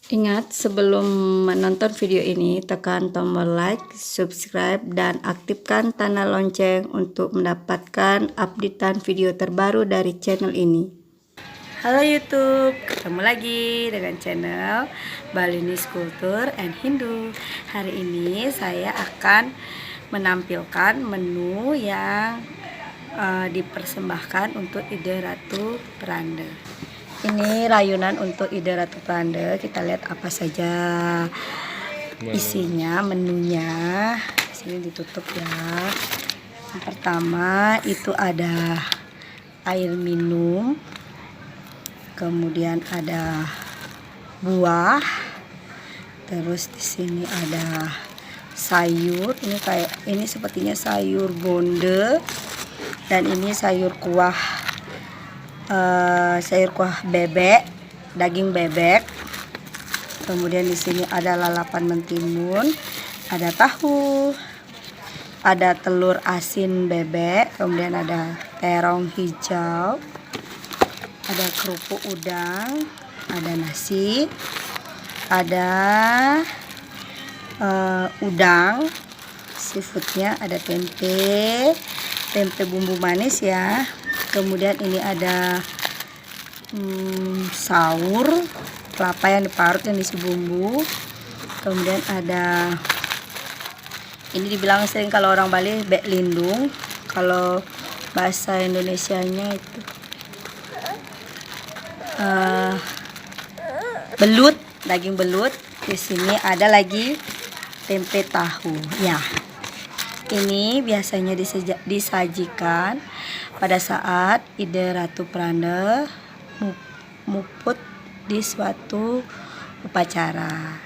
Ingat, sebelum menonton video ini, tekan tombol like, subscribe, dan aktifkan tanda lonceng untuk mendapatkan updatean video terbaru dari channel ini. Halo YouTube, ketemu lagi dengan channel Balinese Culture and Hindu. Hari ini saya akan menampilkan menu yang dipersembahkan untuk Ide Ratu Pranda. Ini rayunan untuk Ide Ratu Pranda. Kita lihat apa saja isinya, menunya. Sini ditutup ya. Yang pertama itu ada air minum, kemudian ada buah, terus di sini ada sayur. Ini sepertinya sayur bonde, dan ini sayur kuah bebek, daging bebek. Kemudian di sini ada lalapan mentimun, ada tahu, ada telur asin bebek, kemudian ada terong hijau, ada kerupuk udang, ada nasi, ada udang, seafoodnya, ada tempe bumbu manis ya. Kemudian ini ada saur kelapa yang diparut yang diisi bumbu. Kemudian ada, ini dibilang sering kalau orang Bali bek lindung, kalau bahasa Indonesianya itu belut, daging belut. Di sini ada lagi tempe tahu ya. Ini biasanya disajikan pada saat Ide Ratu Pranda muput di suatu upacara.